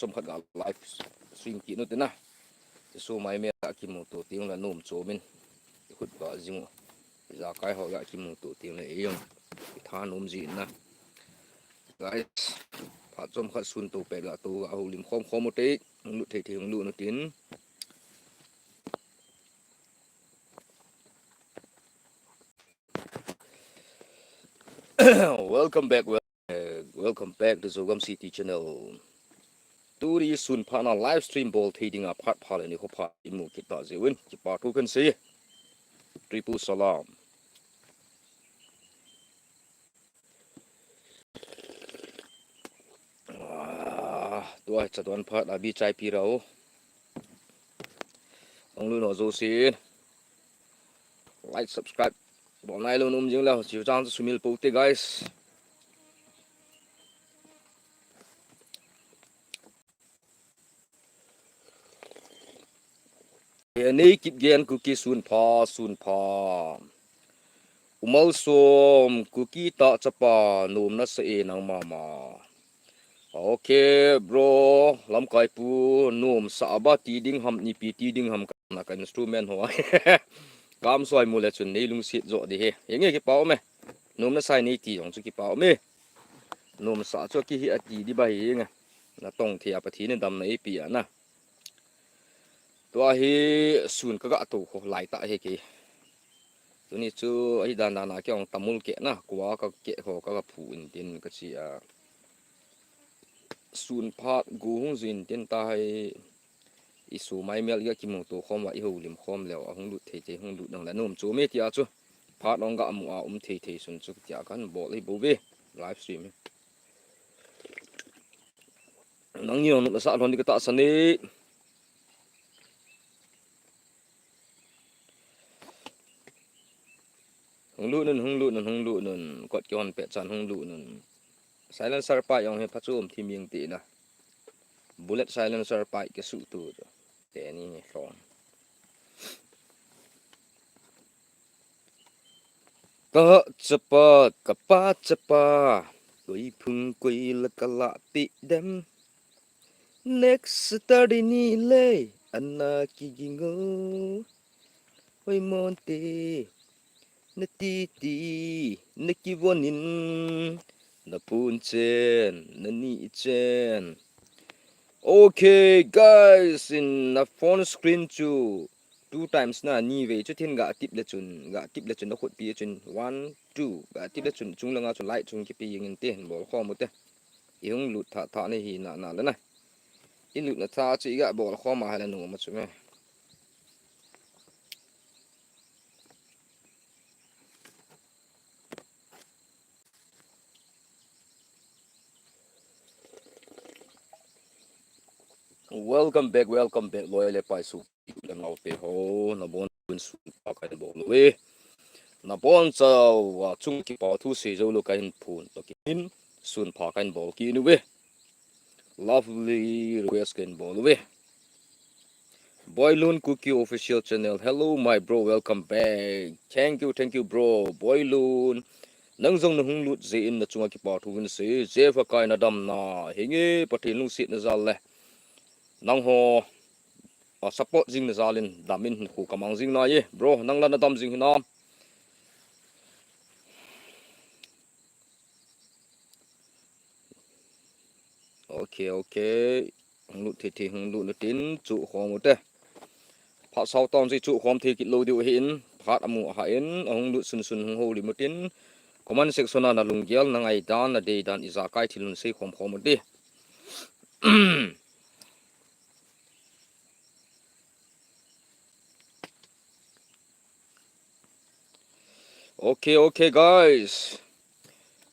จมขัดกับไลฟ์สตรีมกินนู่นนะจะสู้ไม่เมียกินหมูตัวติ้งละนุ่มโจมินขุดบ่อจิงจะใกล้เขาอยากกินหมูตัวติ้งเลยเองท่านุ่มจีนนะไลฟ์ผัดจมขัดซุนตัวเป็ดละตัวเอาลิมคอมหมดเองลุดเทๆลุดนู่นติ้งwelcome back welcome back to Zogam City Channel Tuni sun pana live stream ball trading a part pal ni ko pa imu kita zewin ki pa tu kan si triple salam tua chatuan phat abi chai pi rau ong lu no zo sin like subscribe bo nai lo num jing la chiu chang sumil po te guysนี่กิบเกียนกุกี้ซุนพาumal som kuki ta chapa num na se nang mama okay bro lam kai pu num sa ba ti ding ham ni pi ti ding ham na kan instrument ho kam soi mu le chun nei lung sit zo di he yenge ki pau me num na sai ni ti jong chu ki pau me num sa chu ki hi ati di ba hi nga na tong thia pa thi ne dam nei pi naตัวฮีส่วนก็กะตัวหลายตาเฮกีตัวนี้ชื่อไอ้ดานนาเกี่ยงตำมุลเกะนะกว่าก็เกะเขาก็ผูอินเดียนก็ชีส่วนพาดกูหงสินเดียนตายอิสูไม่เมียเรียกกิมงตัวคอมว่าอิหูลิมคอมแล้วหงดุเทเทหงดุดังแล้วนุ่มจูเมติอาจูพาดน้องกะมัวเทเทส่วนจุกจากกันบอกเลยบูเบ้ไลฟ์สตรีมน้องยองนุสะทนที่กะตาสนิhung lu nun kot kion pe chan hung lu nun silencer pa yong he phachum thim yeng ti na bullet silencer pa ke su tu te ni hlong ka chapa ka pa chapa koi phung koi la kala ti dem next study ni le anna ki gingo oi monte na titi na kivonin na punchen na ni chen okay guys in na phone screen chu 2 times na ni ve chu thin ga tip le chun na khut pi chun 1 2 ga tip le chun chung langa chun lai chung ki pi yin te bol kho mu te yung lut tha ni hi na la na in lut na tha chi ga bol kho ma hala nu ma chu me welcome back loyal pai su lang out pe ho na bon su pa ka bo we na bon cha wa chung ki pa thu se zo lo ka in phun to kin sun pa kan bo ki nu we lovely request kan bo we boylun cookie official channel hello my bro welcome back thank you bro boylun nang zong na hung lut ze in na chunga ki pa thu win se je fa kai na dam na hinge pathin lu sit na zal le nang ho support jing na zalin damin ku kamang jing na ye bro nang la na dam jing na okay hung lut thi hung lut tin chu khom mo te pha sau tong ji chu khom thi ki lo diu hin phat amu ha in hung lut sun hung ho li mo tin comment section na lung gel na ngai dan na de dan iza kai thilun se khom mo de okay guys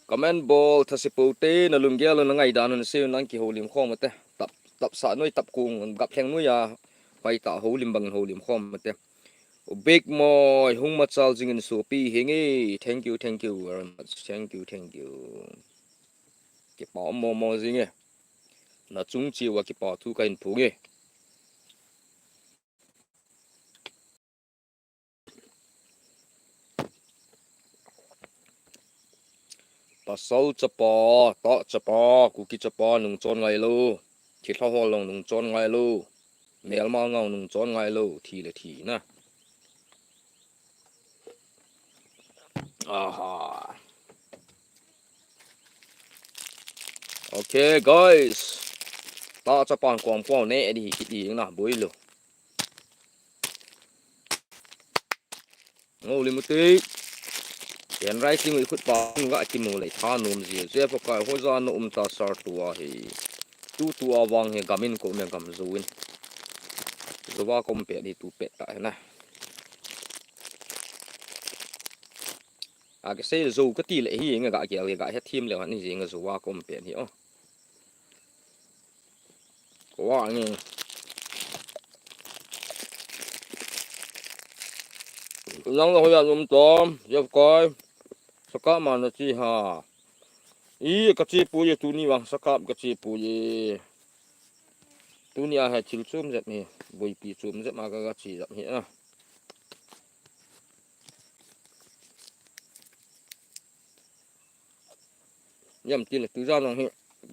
comment ball thasipote na lunggel na ngai danon se nang ki holim khom te tap sa noi tap kung gap thleng nu ya pai ta holim bang holim khom te big moi hung ma chal jing in so pi hingi thank you very much thank you ki pa mo jing e na chung chi wa ki pa thu kain phu nge pa sau chapa ta chapa ku ki chapa nung chon ngai lo คิดเขาหอลงนุ่งจอนไงลูเมลมาเงานุ่งจอนไงลูทีละทีนะอ่าฮะโอเค guys ต่อจะปอนความกว้างเนี่ยดีคิดดีนะบุยลูโง่ลิมุติเห็นไรที่มือขุดปองก็จิมูเลยท่านุ่มสิเจ้าพวกเขาหัวใจนุ่มตาสาตัวเฮตู้ตัววางเฮกามินก็ไม่กำจูนจะว่าก็เป็ดดีตู้เป็ดได้นะอาจจะเสียจูก็ตีเลยเฮียงก็เกี่ยวกับเฮ็ดทีมเลยวันนี้จริงก็จะว่าก็เป็ดเหี้ยก็ว่างี้ยังเราอยากนุ่มตอมเจ้าก้อยสกัดมันนะจีฮะอีกระชีปุยตัวนี้วางสกัดกระชีปุยตัวนี้ให้ชิลซูมเสร็จนี่บุยปีซูมเสร็จมากระชีแบบนี้นะยำจีนตัวจ้าน้องเฮ้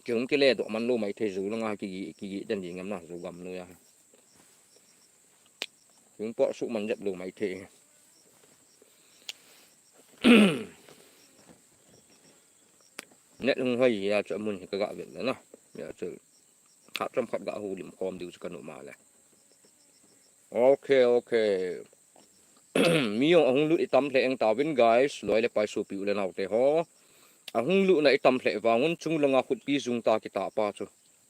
เกี่ยวกับเล่ดอกมันรู้ไหมเทจูน้องอ่ะกี่ดันยิงกันนะจูกำเลยอ่ะถึงปอสุมันจะรู้ไหมเทเนี่ยลุงให้ยาจะมุนก็กะเวทแล้วนะยาจะขาดจำขัดกะหูลิมคอมดูสกันออกมาเลยโอเคมีอย่างหงลุไอตำเพลงตาวิน guys ลอยเลยไปสูปิวเลยนะแต่ฮะหงลุนะไอตำเพลงวางุนจุงลงอาขุดปีจุงตากิตาป้าจู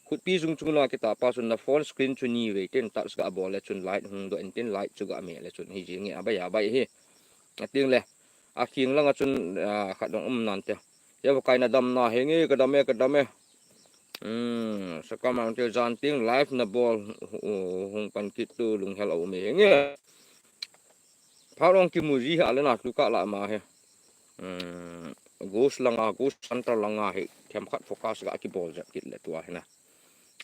ขุดปีจุงลงกิตาป้าจูนะฟอนสกรีนจูนี่เวทีนตัดสกัดบอลเลยจุนไลท์หงโดนเต้นไลท์จูกะเมเลยจุนฮิจิงเงี้ยใบเฮติ้งเลยอาคิงลงจุนขัดดงนั่นเถอะเจ้าพวกใครน่ะดำน่ะเฮงี้ก็ดำเมsekarang dia janting live na ball hong pan kitu lung hello me nge parong ki muji ala na tu ka la ma he ghost center langa he kem khat focus ga ki ball ja kit le tu na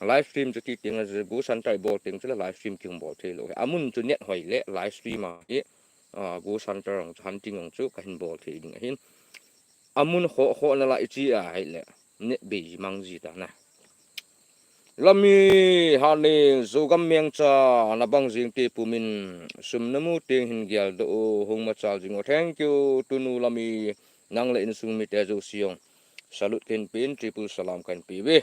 live stream ju ki ting as ghost center ball ting chu live stream king ball the lo amun chu net hoi le live stream ma ye ghost center ong hunting ong chu ka hin ball the ding hin amun ho na la chi a hai le net be mang ji ta na lami hani zugam meng cha na bang jing ti pumin sum namu ting hin gyal do hong ma chal jing thank you tunu lami nang le in sung mi te zo siong salute ken pin triple salam kan pi we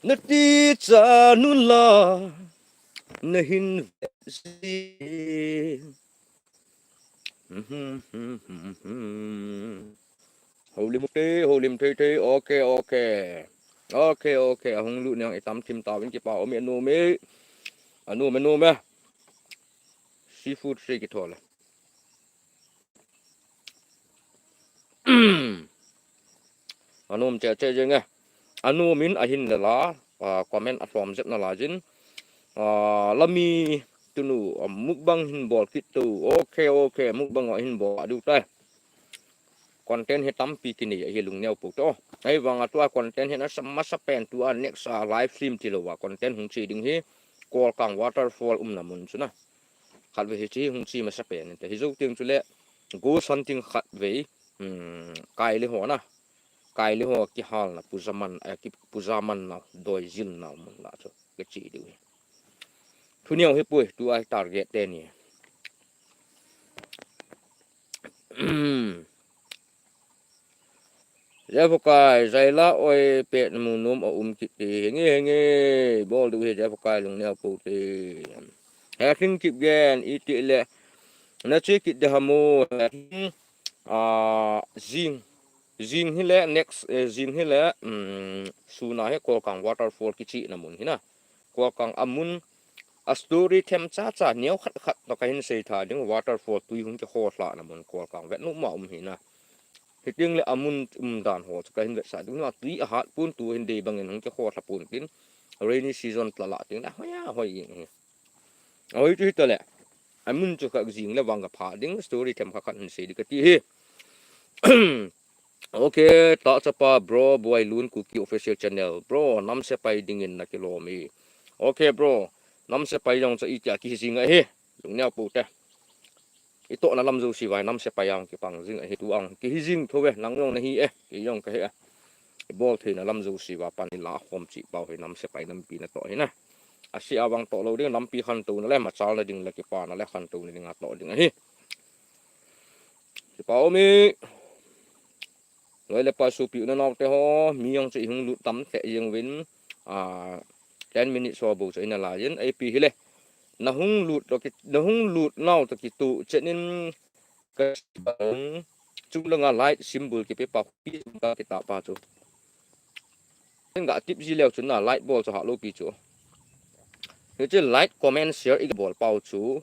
nati cha nun la nahin si holim te ok hong lu nang itam tim ta win ki pa o me no me seafood shake it all anom che jeng anomin ahin la comment from zep na la jin lami tunu mukbang hin bol kitu ok mukbang hin bol adu tai content hitam pi kini hi lung neu pu to ai wang atwa content hena sama sapen tu next live stream ti lo wa content hung chi ding hi kolkang waterfall namun chuna khat ve hi chi hung chi ma sapen te hi zo ting chu le go something khat ve kai le ho na kai le ho ki hal na puzaman na doi jin na mun la cho ke chi di thu niao hi pui tu ai target te ni giờ phục cài dây lá oi pet mù nôm ở kịt thì nghe bol du giờ phục cài lùng neo phụ thì hè kinh kịp gen ít tỷ lệ nó chỉ kịt để hamo jing hi lệ next jing hi lệ su na he kolkang waterfall kichi namun hina kolkang amun a story them cha nhiều khát nó cái hình xây thà những waterfall tuy không cho khó lạ namun kolkang vẹn nụ mạo hina thì tiếng lệ amun đàn hồ cái hình vậy đúng là tuy hạt pun tu hình đề bằng hình cái kho là pun tin rainy season là lạ tiếng đã hoài ôi chứ tao lệ amun cho cái gì là vàng gặp phá tiếng story thêm các hình xây được cái gì ok tạo cho pa bro boy luôn cookie official channel bro năm sẽ bay dingin na kilo mi ok bro năm sẽ bay dòng sẽ ít cái gì ngay he đúng nhau phụ thế ít tội là năm dù xì vài năm sẽ bay dòng cái bằng gì ngay tu ông cái gì thôi về nắng dòng này hi cái dòng cái hệ bol thì là năm dù xì vào pan là hôm chỉ bảo thì năm sẽ bay năm pi là tội nè à xì avang tội lâu đi năm pi khăn tu nó lấy mà sao là đừng là cái pa nó lấy khăn tu này đừng ngắt tội đừng hi bảo mi rồi là pa su piu nó nọ thế ho mi yang chỉ hung lụt tắm sẽ yang win 10 minutes so bù sẽ là yên ap hi nó hung lụt rồi cái nó hung lụt nào thì cái tụ cho nên cái bằng chúng là light symbol cái bếp bọc cái tạo ba chỗ nên gã tiếp gì leo chúng là light ball cho họ lô pi chỗ nếu chứ light comment share cái ball bao chỗ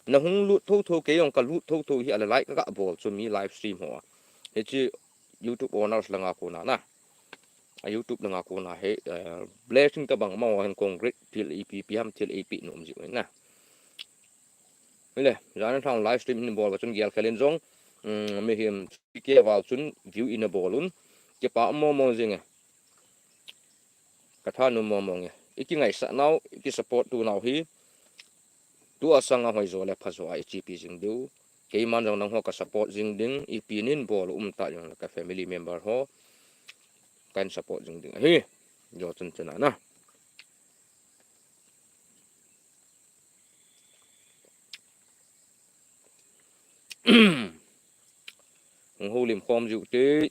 nó hung lụt thâu thâu cái ông cả lụt thâu thâu hiện là light các ball cho mi livestream họ thế chứ YouTube owner là ngã cô nè YouTube là ngã cô nè hệ blessing các bằng màu hàng concrete til EPPM til EP nôm gì nè này ra nó thằng livestream in ball và chúng gel khen giống mình hiện kia vào chúng view in ball luôn cái bảo mò gì nghe cái thằng nó mò nghe cái ngày sáng nào cái support tu nào hi tu ở sang ngoài rồi là phải rồi GP ding điu cái man rằng nó có support ding ding EP in ball tại là cái family member ho cái support ding ding hi do chân chân nè hô liềm khom dịu tí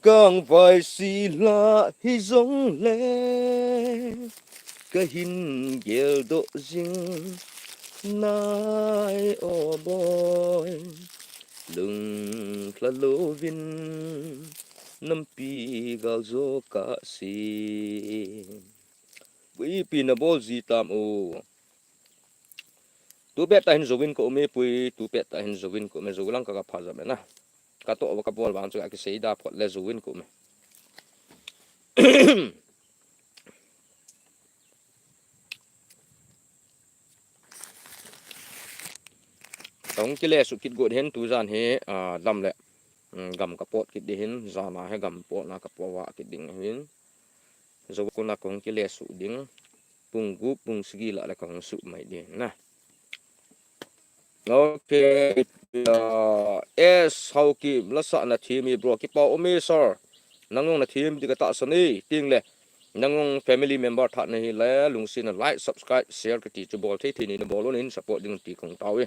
càng vài xì lạ hi giống lên cái hình ghel độ riêng nai ô boy đừng là lô vin năm pi gal zo cả si với pin bol gì tam ô tu bet tahin zowin ko me pui tu bet tahin zowin ko me zolang ka pha za na ka to ka bol bang chu ka sei da phot le zowin ko me tong ki le su kit god hen tu zan he dam le gam ka pot kit de hen zana he gam pot na ka powa kit ding hen zo ko na kong ki le su ding pung gu pung sigi la ka hong su mai de na okay es how ki la sa na thi mi bro ki pa o me sir nangong na thim di ka ta sani ting le nangong family member tha na hi le lungsin na like subscribe share ka ti chu bol thi thi ni na bol in support ding ti kong taw e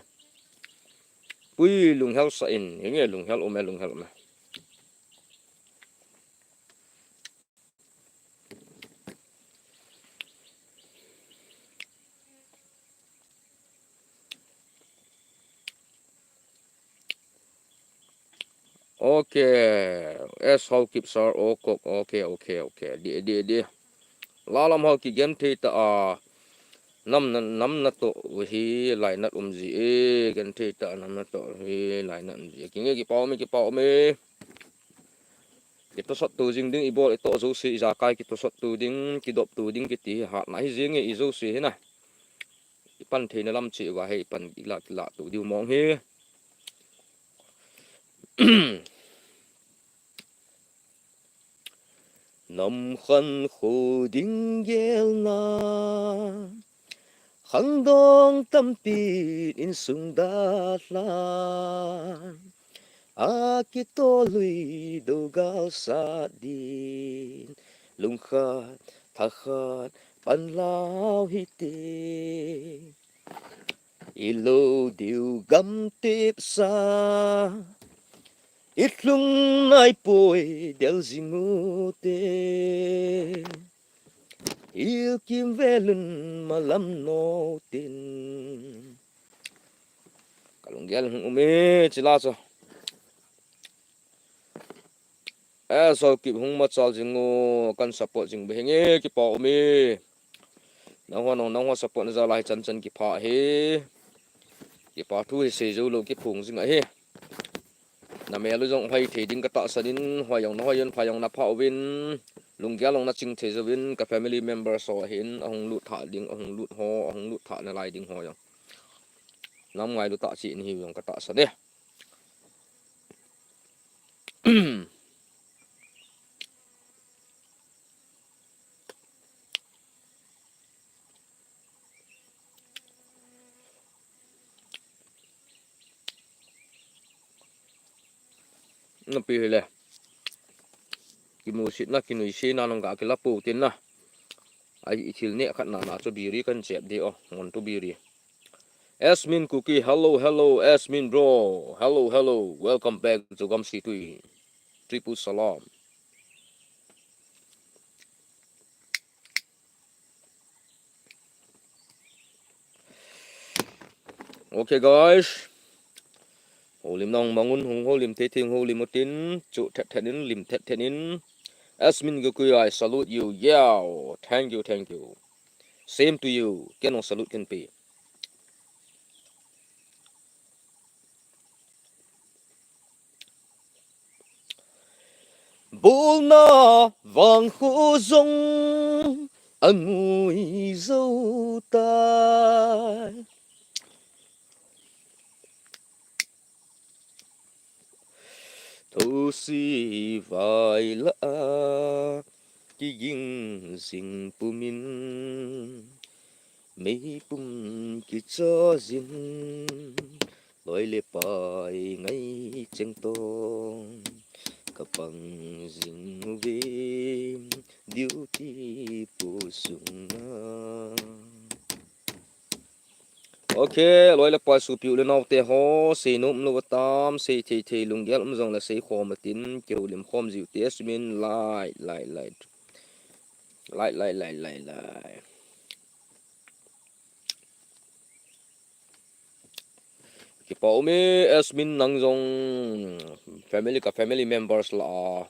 pui lung hel sa in nge lung hel o me lung hel me okay es how keep sir okay đi la lam how ki game thi ta năm na to hi lại nát gì gen thi ta năm na to hi lại nát gì ki nge ki pau me ki to sot tu jing ding i bol to zo si za kai ki to sot tu ding ki dop tu ding ki ti ha nai jing e i zo si na pan thi na lam chi wa hei pan ki la tu diu mong he nằm khăn khô đinh ghel na khăn đong tâm pi in sung đát lan akito lui do gal sa din lung khat tha khat pan lao hi te ilo diu gam tip sa ít lung ai bồi del zingote yêu kim ve lun mà lâm no tin kalung gel ume chila cho so kip hung ma chal jingo kan support jing behenge ki pa ume nang ho support na za lai chan chan ki pha he ki pa thu se zo lo ki phung jing a he na me lu jong hoi the ding ka ta sanin hoyong na hoyon phayong na phao win lung gia long na ching the zawin ka family member so hin ahong lut tha ding ahong lut ho ahong lut tha na lai ding ho yong nam ngai lu ta chi ni yong ka ta sa de na pi le ki mu sit na ki nui si na nong ga ki la pu tin na ai thil ne khat na cho biri kan chep de o ngon tu biri Asmin Cookie, hello, Asmin bro, hello, welcome back to Gamsi Tui, Triple Salam. Okay guys, holim nong mangun hung holim te ting holim motin, chu thet thenin lim thet thenin. Asmin Cookie, I salute you, yeah, thank you. Same to you, kenong salute kan pi. Bul na vang khu zong, angui dâu tai. Thô si vai la ki jing sing pu min mấy pum ki cho zin lối lê pai ngay chân to kapang jing vi duty pu sung ok lối là pai su piu lên nâu te ho se nôm nu tam se the lung gel zong là se khom tin kêu lim khom diu te min lại ki pau me asmin nang zong family members la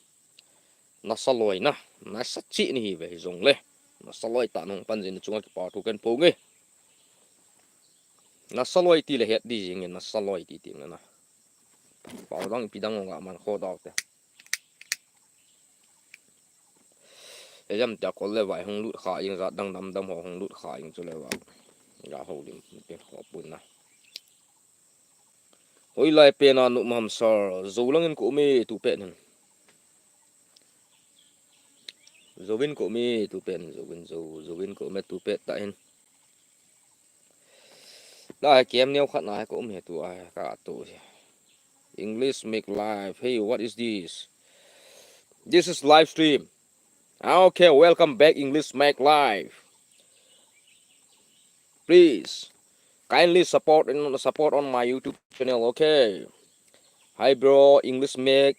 na saloi na sachi ni ve zong le na saloi ta nong panjin chunga ki pa tu kan po nge na saloi ti le het di jing na saloi ti ti na pau dang pidang nga man kho daw te jam ta ko le vai hong lut kha ying za dang dam ho hong lut kha ying chu le wa ga ho dim pe ho pun na hoi lai pe na nu mam sar zo lang en ko me tu pe nen zovin ko me tu pen zovin ko me tu pe ta hen da kem neo khat na ko me tu a ka tu English make live. Hey, what is this? This is live stream. Okay, welcome back English make live. Please kindly support on my YouTube channel. Okay. Hi bro, English make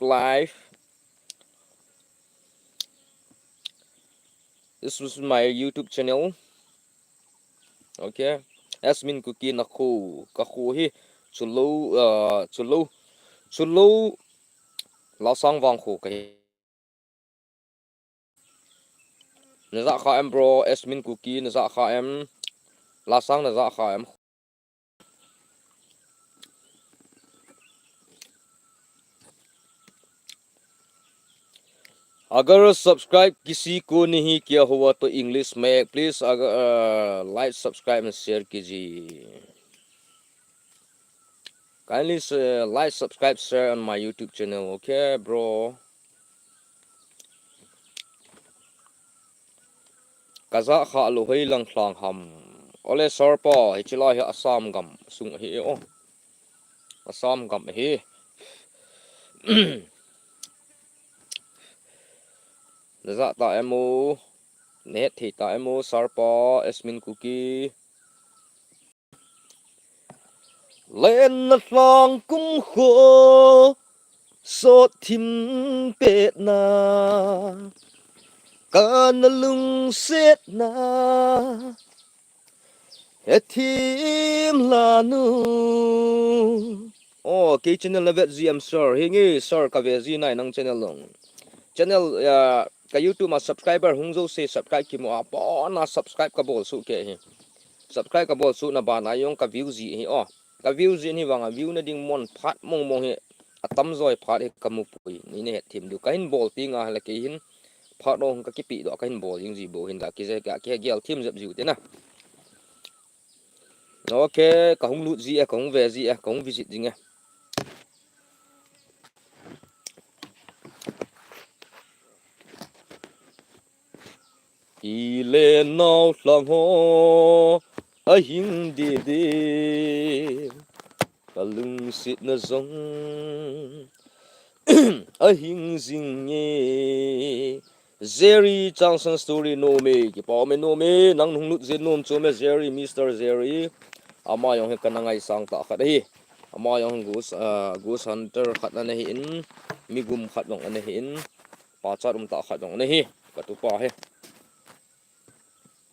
live. This is my YouTube channel. Okay. Asmin Cookie na khu ka khu hi chulu la sang wang khu ka na za kha em bro Asmin Cookie na za kha em la sang na za kha em अगर सब्सक्राइब किसी को नहीं किया हुआ तो इंग्लिश में प्लीज अगर like subscribe and share कीजिए kindly like subscribe share on my YouTube channel okay bro kaza kha lo hei lang thlang ham ole sorpa hi chila hi asam gam sung hi o asam gam hi za ta emo net thì ta emo sarpa Asmin Cookie lên na thlang kum kho so thim pe na can lung set na etim la nu oh cái channel là vet gm sir hingi sir ka ve zi nai nang channel long channel ka YouTube mà subscriber hungsoh se subscribe ki mo apa na subscribe ka bol su ke hi subscribe ka bol su na ba na yong ka view zi hi oh ka view zi ni wanga view na ding mon phat mong hi atam zoi phat he kamu pui ni ne thim du kain bol tinga hala ke hin phat dong ka ki pi do kain bol jing ji bo hin da ki je ka ke gel thim zep jiu te na okay ka hung lu ji ka hung ve ji ka hung visit jing i le nau lang ho a hing de de ka lung sit na zong a hing jing ye Jerry Johnson story no me ki pa me no me nang nung lut zen nom cho me Jerry Mr. Jerry ama yong he kanangai sang ta khat hi ama yong goose hunter khat na hi in mi gum khat long na hi in pa chat ta khat long na hi ka tu pa he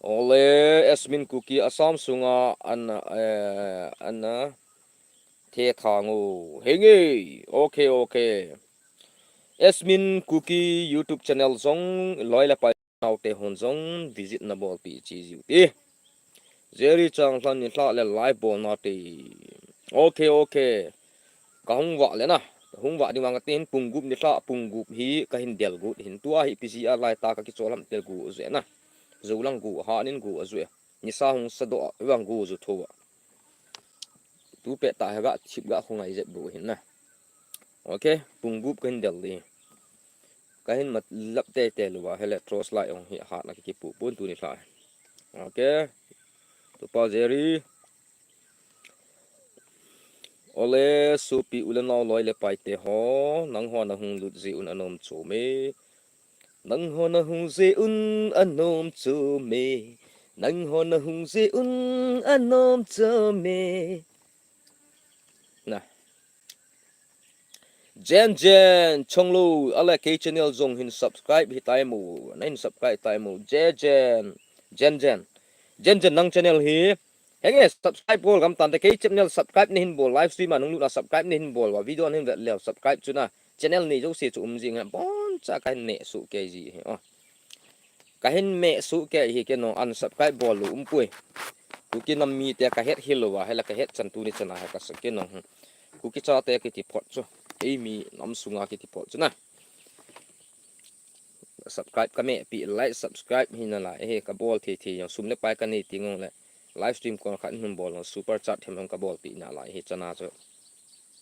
ole esmin cookie asam sunga anna the thangu henge okay esmin cookie YouTube channel zong loila pa naute hon zong visit na bol pi chi ju ti Jerry chang than ni thla le live bol na ti okay ka hung wa le na hung wa ding wang tin pung gup ni thla pung gup hi ka hin del gu hin tua hi pi a lai ta ka ki cholam tel gu ze na zulang gu ha nin gu azwe ni sa hung sa do wang gu zu thowa tu pe ta ha ga chip ga khungai je bu hin na okay pung gup kan del li kahin mat lap te luwa hele tros lai ong hi ha na ki pu pun tu ni thla okay tu pa Jerry ole supi ulen law loi le pai te ho nang ho na hung lut ji un anom chu me nang ho na hung ji un anom chu me nang ho na hung ji un anom chu me na Jen chonglu ala ke channel zong hin subscribe hi tai mu nain subscribe tai mu Jen nang channel hi henge subscribe bol gam tan te ke channel subscribe ni hin bol live stream anung lu na subscribe ni hin bol wa video hin vet lew subscribe chuna channel ni jo se chu jing bon cha kai ne su ke ji he ka hin me su ke hi ke no unsubscribe bol lu pui ku ki nam mi te ka het hilowa hela ka het chan tu ni chana ha ka sa ke no ku ki cha te ke ti phot chu ei mi nam sunga ke ti phot chu na subscribe ka me pi like subscribe hin na la he ka bol thi yang sum le pai ka ni tingong le live stream kon khan hum bol super chat hem ka bol pi na la he chana chu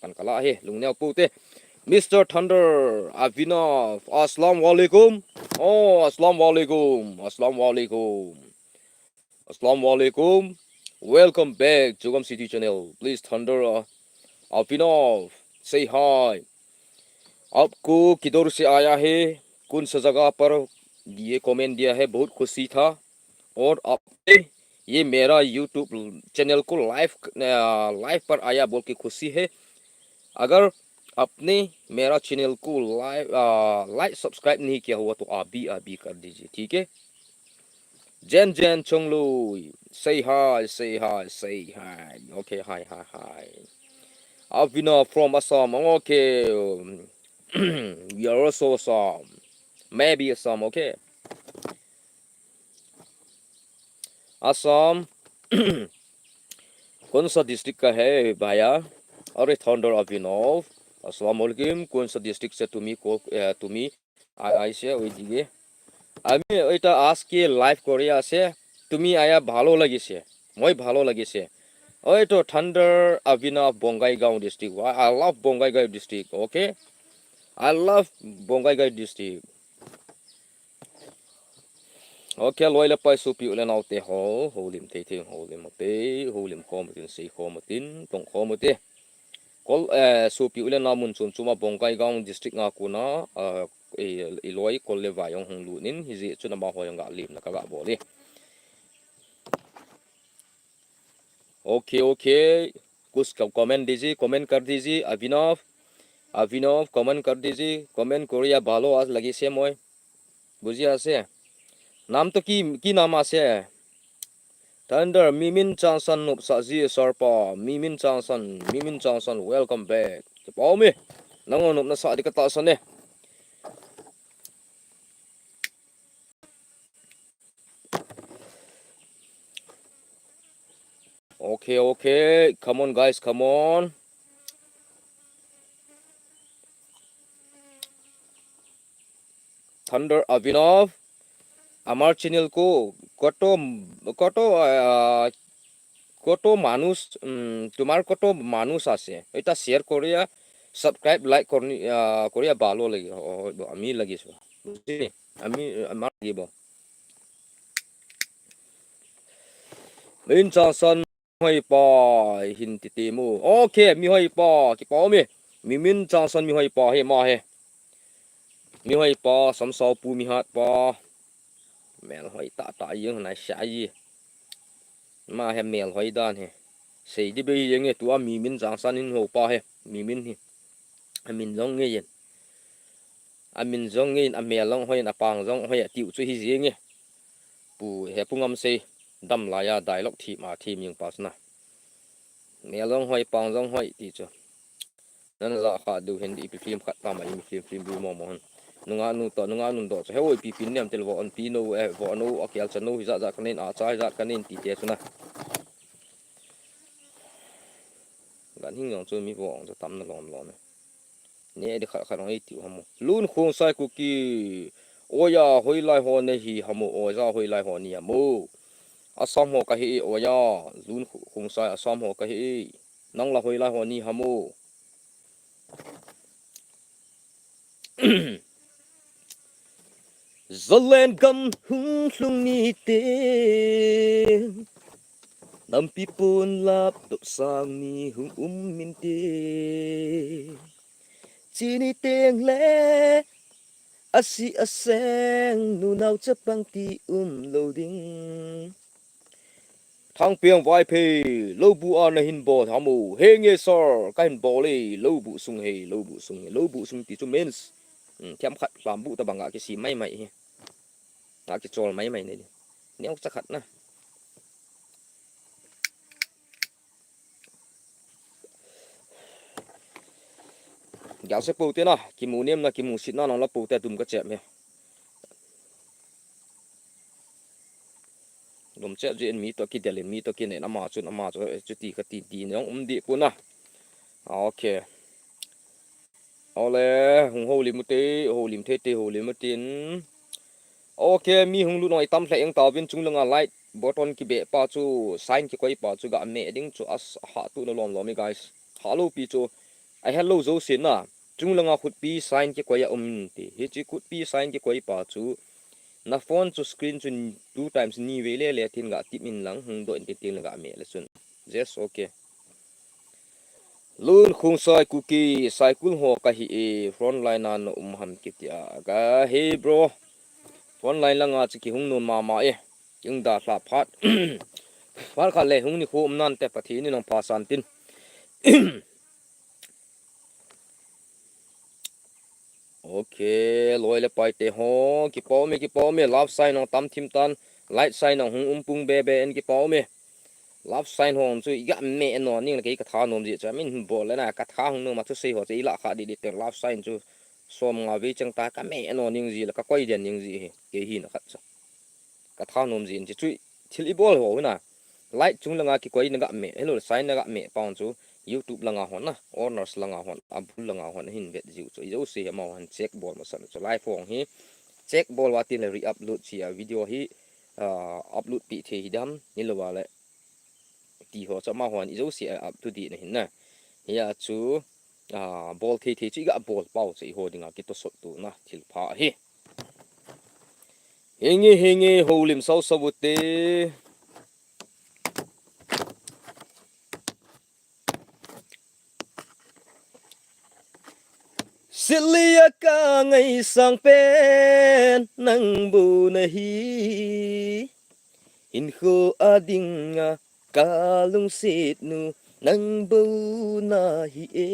kan kala he lungneu pu te Mr. Thunder Avinav assalamu alaikum assalamu alaikum welcome back Jogam City channel please Thunder Avinav say hi आपको किधर से आया है कौन सा जगह पर ये कमेंट दिया है बहुत खुशी था और आपने ये मेरा यूट्यूब चैनल को लाइव पर आया बोल के खुशी है अगर आपने मेरा चैनल को लाइक सब्सक्राइब नहीं किया हुआ तो आप भी कर दीजिए ठीक है Jen Chonglu say hi okay hi Avina from Assam okay we are also Assam maybe Assam okay Assam कौन सा डिस्ट्रिक्ट का है भैया अरे थंडर अभिनव अस्सलाम वालेकुम कौन सा डिस्ट्रिक्ट से তুমি আইছে ওইদিকে আমি ওইটা আজকে লাইভ করে আছে তুমি আয়া ভালো লাগিছে মই ভালো লাগিছে ওই তো থান্ডার অভিনব Bongaigaon district I love Bongaigaon district okay I love Bongaigaon district okay loila pai supi ulen autte ho holim te holim te holim khomatin sei khomatin tong khomate kol supi ulen namun chun chuma bongkai gaung district nga kuna e loi kol le vayong hong lu nin hi ji chuna ma hoyong ga lim na ka ga boli okay कुछ कमेंट दीजिए कमेंट कर दीजिए अभिनव कमेंट कर दीजिए comment Korea भालो आज लगी से मोय बुझिया से नाम तो की नाम आसे Thunder Mimin Johnson nup saji sarpa Mimin Johnson welcome back pau mi nang nup na sa di ka ta san ne okay come on guys come on Thunder Abhinav আমার চ্যানেল কত কত কত মানুষ তোমার কত মানুষ আছে এটা শেয়ার করিয়া সাবস্ক্রাইব লাইক করিয়া ভালো লাগে আমি লাগিছো বুঝলি আমি আমার লাগিব Min cha san hoi pa hin ti ti mu okay mi hoi pa ki pa mi min cha san mi hoi pa he ma he mi hoi pa sam sao pu mi hat pa mel hoi ta yung na sha yi ma he mel hoi dan he sei di be yeng e tua mi min cha san in ho pa he mi min hi amin zong nge yen amin zong nge a mel long hoi na pang zong hoi tiu chu hi yeng e pu he pungam sei dam la ya dialogue thi ma thi ming pas na mel long hoi pang zong hoi ti chu nan za kha du hen di film khat pa ma mi film bu mo mo nunga nu to che hoi pi pin nem tel vo on pi no e vo no akel cha no hi za kanen a chai za kanen ti te chuna gan hing yong chu mi vo ong cha tam na lom lom ne de kha kha rong ei ti hamu lun khong sai ku ki oya hoi lai ho ne hi hamu o za hoi lai ho ni amu asam ho ka hi oya lun khong sai asam ho ka hi nang la hoi lai ho ni hamu Zalen gam hung hlung ni te nam pi pon lap do sang ni hung min te chini teng le asi aseng nu nau chapang ti loading thang piang vai phe lo bu an hin bo thamu he nge sor ka hin bo le lo bu sung ti chu mens thiam khat lam bu ta banga ki si mai mai ngã cái trò máy mày này néo chắc hẳn na gạo sẽ bù tiền à kim mù niêm là kim mù xịt nó là bù tiền tùm cái chẹm này lùm chẹm chuyện mì to kia để mì to kia này nó mà chút chút tí tí nó đi cuốn à ok ole hùng hồ lim một tí hồ lim thế tí hồ lim một tiền ok mi hung lu noi tam thle eng ta vin chung langa light button ki be pa chu sign ki koi pa chu ga me ding chu as ha tu no lom lomi guys hello pi chu I hello zo sin na chung langa khut pi sign ki koi ti hi chi khut pi sign ki koi pa chu na phone chu screen chu 2 times ni ve le thin ga tip min lang hung do ti ting ga me le chun yes okay lun khung sai ku ki cycle ho ka hi e front line an ham ki tia ga hey bro online là ngã chỉ hung nôn mà e nhưng đã là phát phát khá lệ hung ni khô nan te phát thì ni nong phá san tin ok lôi le pai te ho ki pau me love sign nong tam thim tan light sign nong hung pung be en ki pau me love sign hong chu ya me no ning la cái tha nom ji cha min bol la na ka tha hung no ma chu sei ho chi la kha di te love sign chu som nga vi chang ta ka me no ning ji la ka koi den ning ji ke hi na khat cha ka tha nom ji chi chui thil i bol ho na light chung la nga ki koi na ga me hello sign na ga me paung chu youtube la nga hon na honors la nga hon abul la nga hon hin vet ji chu yo se ma han check ball ma san chu live phong hi check ball wa tin le re upload chi a video hi upload pi the hi dam ni lo wa le ti ho cha ma hon yo se up to date na hin na ya chu ball thi chi ga ball pau chi ho dinga ki to so tu na thil pha hi henge holim sau sabute silia ka ngai sang pen nang bu na hi in kho adinga kalung sit nu nang bu na hi e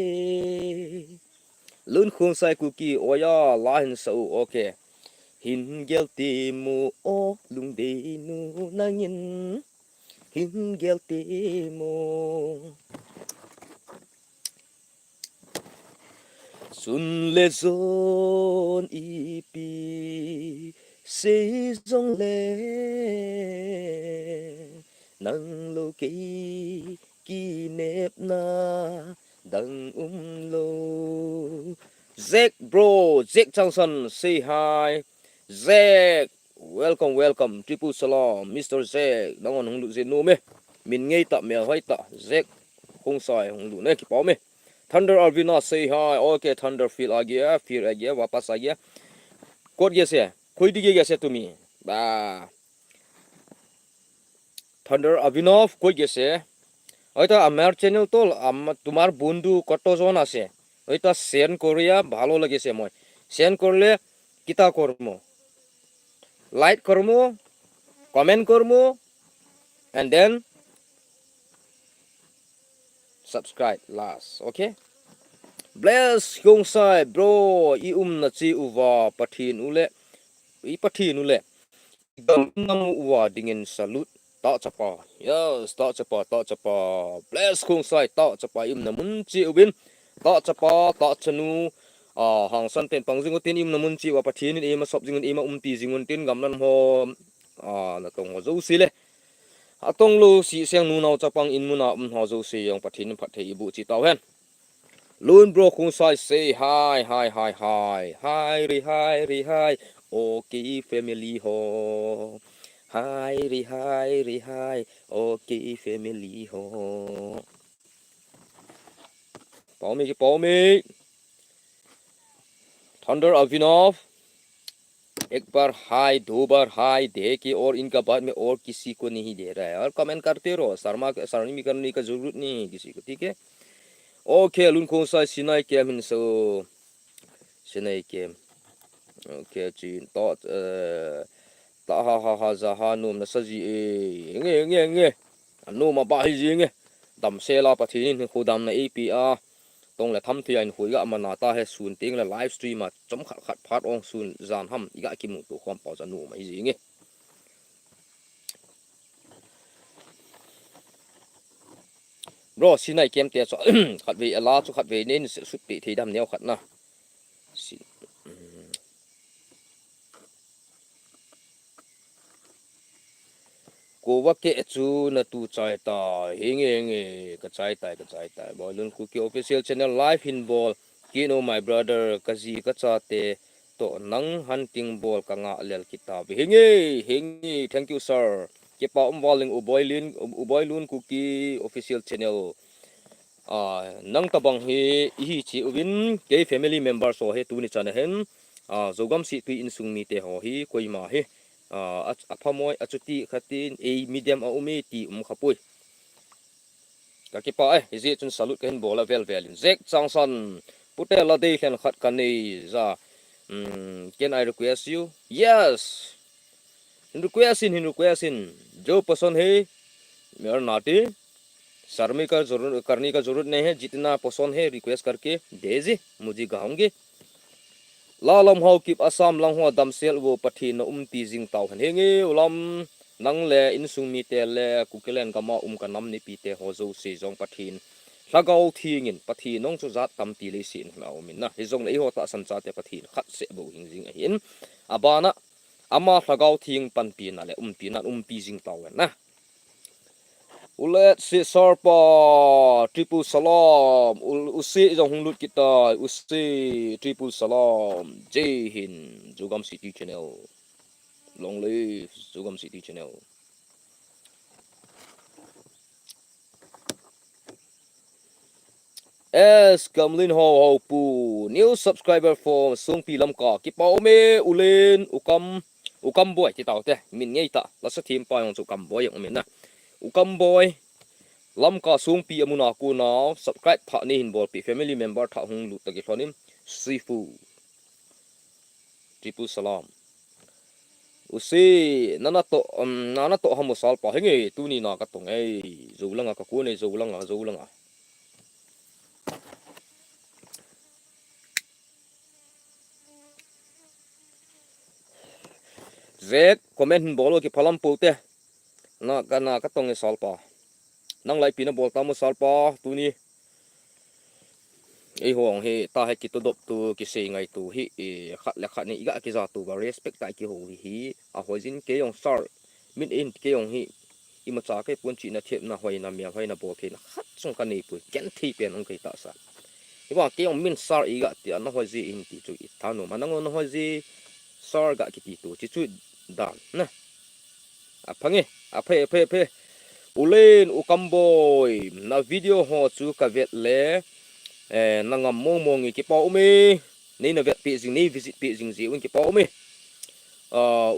lun khung sai ku ki oya la hin sau okay hin gel ti mu o lung de nu nangin hin gel ti mu sun le zon ipi se zong le nang lo ki nep na dang lo Jack bro Jack Johnson say hi Zek, welcome, triple salam, Mr. Zek, đang on hung lụ zin nu me, min ngay ta mèo hay ta, Zek, hung sai hung lụ ne ki pao me. Thunder Arvina say hi, okay, Thunder feel agia, wapas agia. Kod gese, koi dige gese tumi, ba. Thunder Avinov koi gese, oita আমার channel তো তোমার বন্ধু কতজন আছে ওইটা সেন্ড করিয়া ভালো লাগেছে মই সেন্ড করলে কিতা করমু লাইক করমু কমেন্ট করমু and then subscribe last okay bless kong sai bro I na chi uwa pathin ule I pathin ule gam nam uwa dingin salute ta chapa yes ta chapa bless kong sai ta chapa na mun chi ubin ta chapa ta chanu hàng san tên bằng dương tên im namun chi wa pathin ni ema sop jingun ema ti jingun tin gamlan ho na tong ho zo si le atong lu si siang nu nau chapang in muna ho zo si yong pathin phat thei bu chi taw hen lun bro khung sai say hi okay family ho hi okay family ho pau mi Thunder Avinov एक बार हाय दो बार हाय दे के और इनका बाद में और किसी को नहीं दे रहा है और कमेंट करते रहो शर्मी करने का जरूरत नहीं है किसी को ठीक है ओके लुन कौन सा सिनाई केम हिंसो सिनाई केम ओके चीन तो ha zaha num na saji nge no ma ba hi nge dam se la pathin khudam na APR tong la tham thi anh hui ga mana ta he sun ting la live stream ma chom khat phat ong sun zan ham iga kim tu khom pa janu mai ji nge bro sinai kem te so khat ve ala chu khat ve nen su pi thi dam neo khat na cô vác kệ chú na tu chai ta hinge ka chai tai boy lun ku ki official channel live in ball kino my brother kazi ka cha te to nang hunting ball ka nga lel kitab hinge thank you sir ke pa walling u boy lun ku ki official channel nang tabang hi chi win ke family member so he tu ni chana hen zogam si tu in sung mi te ho hi koi ma he aphamoy achuti khatin a medium a umi ti khapui ka ki pa hi chun salute ken bola velin zek changsan putela dei khen khat kan nei za can I request you yes hin requestin jo person hai मेरा नाती शर्मी का जरूरत करने का जरूरत नहीं है जितना पसंद है रिक्वेस्ट करके भेजे मुझे गाऊंगे la lam ho kip asam lang ho dam sel wo pathi na ti jing taw han henge ulam nang le in sung mi te le kukelen kama ka nam ni pi te ho zo se jong pathin lagau thingin pathi nong chu zat tam ti le sin ma min na he jong le ho ta san cha te pathin khat se bo hing jing hin abana ama lagau thing pan pi na le pi na pi jing taw na ulet si sarpa triple salam usi jong hunglut kita usi triple salam jai hind Jogam City channel long live Jogam City channel es kamlin ho pu new subscriber for sung pi lam ka ki pau me ulen ukam boy ti taw te min ngei ta la sa thim pa yong chu kam boy yong min na ukam boy lam ka sung pi amuna ku na subscribe pha ni hin bol pi family member tha hung lu ta ki thonim sifu triple salam usi nana to hamu sal pa henge tuni na ka tong ei zulanga ka ku nei zulanga zek comment hin bolo ki phalam pote na ka tong e sal pa nang lai pina bol ta mu sal pa tuni ei hong he ta he ki to dop tu ki se ngai tu hi khat ni iga ki za tu ba respect ta ki ho hi a hojin ke yong sar min in ke yong hi ima cha ke pun chi na thep na hoi na mia hoi na bo ke na khat chung ka nei pu ken thi pen ong kai ta sa i wa ke yong min sar iga ti na hoi ji in ti chu i thanu manang on hoi ji sar ga ki ti tu chi chu dan na a phange a phe ulen u kamboy na video ho chu ka vet le na ngam mong mong ki pa umi nei na vet pi jing nei visit pi jing ji un ki pa umi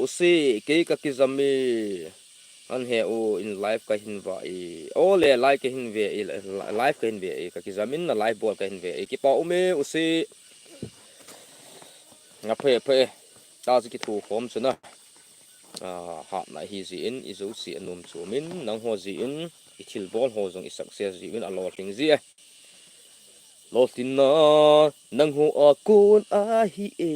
usi ke ka ki zami an he o in life ka hin va e o le like ka hin ve life ka hin ve ka ki zamin na life ball ka hin ve ki pa umi usi nga phe ta ji ki thu khom chuna ha na hi ji in izo si anom chumin nang ho ji in ithil bol ho jong i success ji in alo ting ji lo tin na nang ho a kun a hi e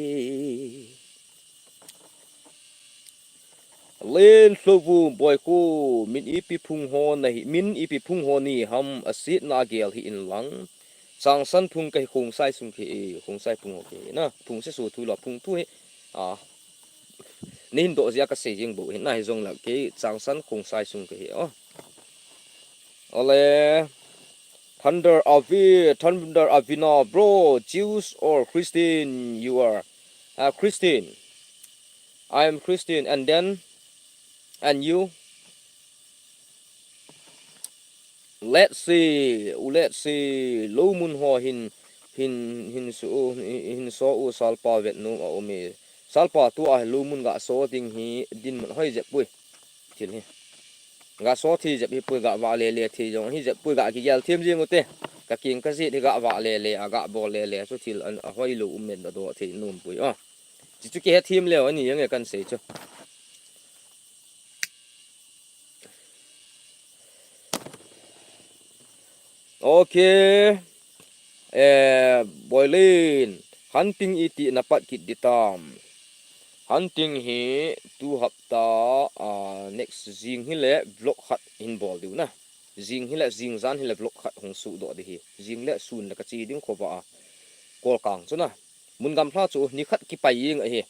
lên sâu vu boy cô min ipi phung ho này min ipi phung ho ni ham asit na gel hi in lang sang san phung kai khung sai sung ki khung sai phung ho ki na phung se su thu la phung tu he nên độ ra cái xây dựng bộ hiện nay dùng là cái trang sẵn khung sai sung cái hiểu ole thunder avina bro Jews or Christian you are Christian I am Christian and then and you let's see low moon ho hin so u salpa vet no o me salpa tu a low moon ga so ting hi din man hoi je pui til hi ga so thi je pui ga wa le thi jong hi je pui ga ki gel thêm riêng ngote ka king ka ji ga wa le aga bo le so til an hoi lu men do thi num pui chỉ chú kia thêm leo anh những người cần sấy cho ok boilin hunting iti napat kit ditam hunting hi tu hapta next jing hi le vlog khat in bol du na jing hi le jing zan hi le vlog khat hungsoh do di hi jing le sun la ka chi ding khowa kolkang chu na mun gam thla chu ni khat ki pai ying a hi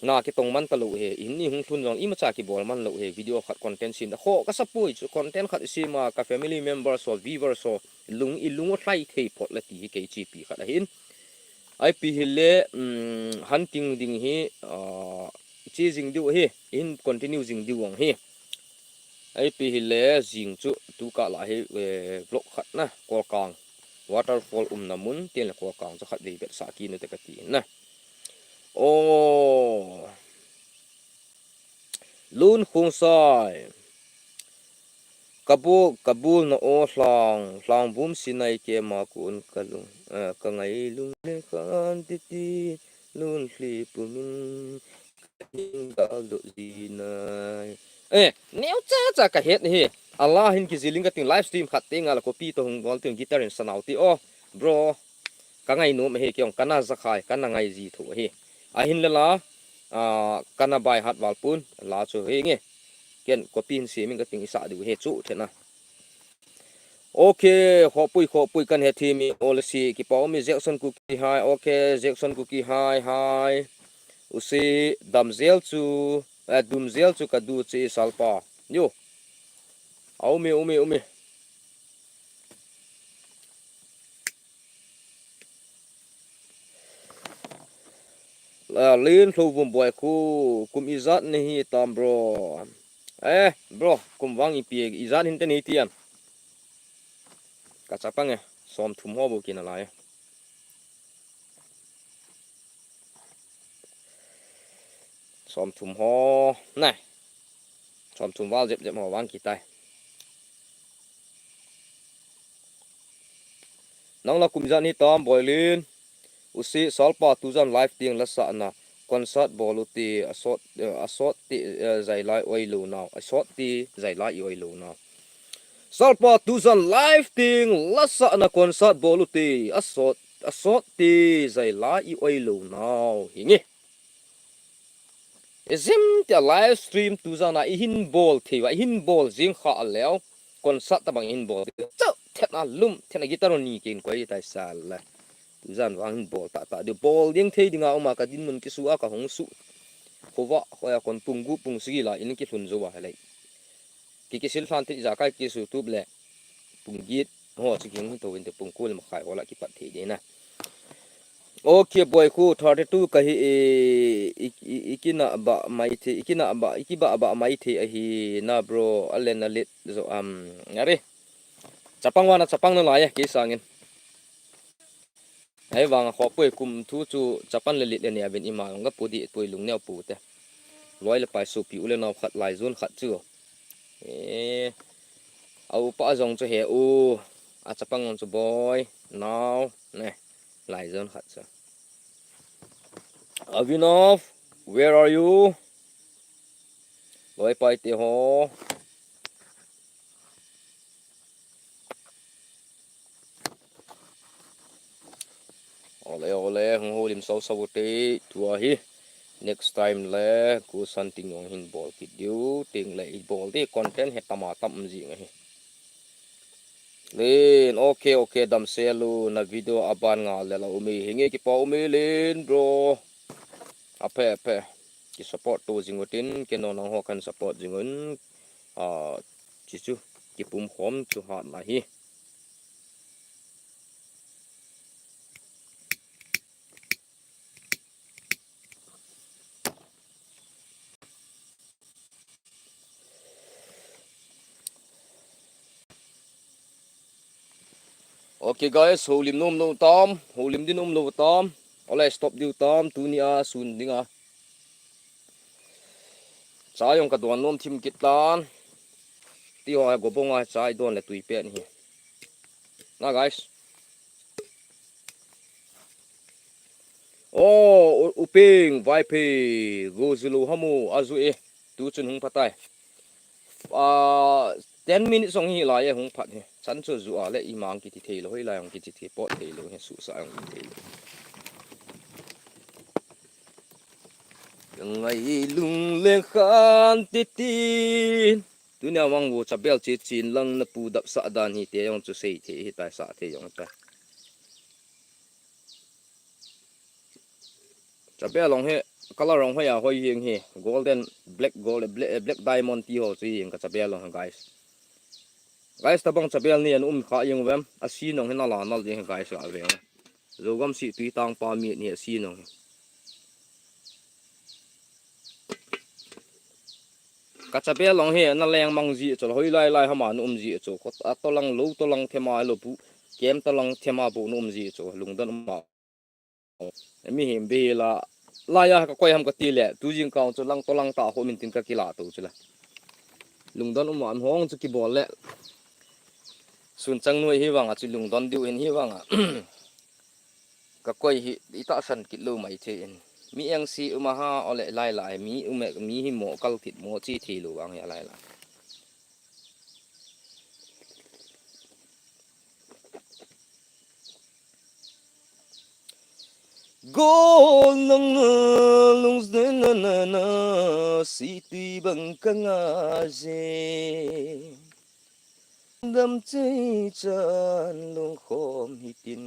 na ki tong man ta lo he in ni hung thun jong i ma cha ki bol man lo he video khat content sin da kho ka sapui chu content khat si ma ka family members or viewers so lung thlai thei pot la ti ke chi pi khat hin ai pi hile hunting ding hi chi jing du hi in continue jing du wang hi ai pi hile jing chu tu ka la hi vlog khat na kolkang waterfall namun ten la kolkang chu khat dei bet sa ki ne te ka ti na lun khung sai kabul na o hlang bum sinai ke ma kun kalung ka ngai lung le kan ti ti lun hli pumin ga do zinai neu cha ka het hi Allah hin ki ziling ka ting live stream khat te nga la copy to hung gol ting guitar in sanauti bro ka ngai no me he kyong kana zakhai kana ngai ji thu hi a hin la kana bai hat wal pun la chu he nge ken copy in si min ka ting isa du he chu thena okay kho pui kan he thi mi all si ki paw mi jackson ku ki hai okay jackson ku ki hai usi damzel chu ka du chi salpa yo umi lên thu vùng bòi khu kum izat ne hi tam bro bro kum wang i pi izat hin te ni tian ka chapang som thum ho bu kin alai som thum ho này som thum wal jep ho wang ki tai nang la kum izat ni tam boi lin usi salpa tuzan live ting la sa na concert boluti asot ti zai lai oi lu now asot ti zai lai oi lu now salpa tuzan live ting la sa na concert boluti asot ti zai lai oi lu now hingi ezim ti live stream tuzan na hin bol thi wa hin bol jing kha leo concert ta bang hin bol chau thena lum thena guitar ni kin koi tai sal la zan wang bol ta de bol ding thei dinga uma ka din mun ki suwa ka hong su khowa khoya kon pungu pung sigi la in ki thun zo wa halai ki sil phan ti za kai ki su tub le pung git ho chi king to in de pung kul ma khai wala ki pat thei de na Okay boy khu 32 kahi ikina ba mai the ikina ba ikiba ba mai the hi na bro alen alit zo ngari chapang wana chapang na lai ki sangin ai wang kho pui kum thu chu chapan le lit ne aben ima nga pudi pui lung ne pu te loi le pai su pi ule na khat lai zon khat chu e au pa zong chu he u a chapang on chu boy now ne lai zon khat chu Avinov, where are you? Loi pai te ho. Ole ole hung ho lim sau sau te tua hi. Next time le ku san ting ong hin ball kit diu ting le I ball te content he tama tam ji ngai. Len okay okay dam selu na video aban nga le la umi hinge ki pa umi len bro. Ape ape ki support to jingotin ke no nang ho kan support jingun chichu ki pum khom chu hat la hi. Okay guys, holim nom no tam, holim din nom no tam. Ole stop diu tam, Tuni a sun dinga. Sa yong kaduan nom thim kitlan. Ti ho go bonga chai don le tui pe ni. Na guys. Oh, uping vai pe go zulu hamu azu e tu chun hung patai. 10 minutes song hi la ye hung phat he. Chan chu zu a le imang ki ti thei lo hoi la yong ki ti thei pot thei lo he su sa yong thei lo. Ngày lung lên khan tít tin tu nhà mang wo chabel che chin lang na pu dap sa dan hi te yong chu sei the hi tai sa the yong ta chabel long he color rong he ya hoi yeng he golden black gold black diamond ti ho chi yeng ka chabel long guys guys tabang chabel ni an kha yeng wem a si nong he na la nal yeng guys la ve zo gam si tui tang pa mi ni si nong kachabe long he na leng mang ji chol hoi lai lai hama num ji cho ko atolang lo tolang thema lo pu kem tolang thema bu num ji cho lungdan ma mi him be la la ya ka koi ham ka ti le tu jing kaung cho lang tolang ta ho min tin ka kila to chula lungdan um an hong chu ki bol le sun chang noi hi wanga chu lungdan diu hin hi wanga ka koi hi ita san ki lo mai the in mi ang si umaha ole lai lai mi ume mi hi mo kal thit mo chi thi lu wang ya lai lai Gol nang lung na si tuy bằng căng je đam chơi chan lung khom hi tin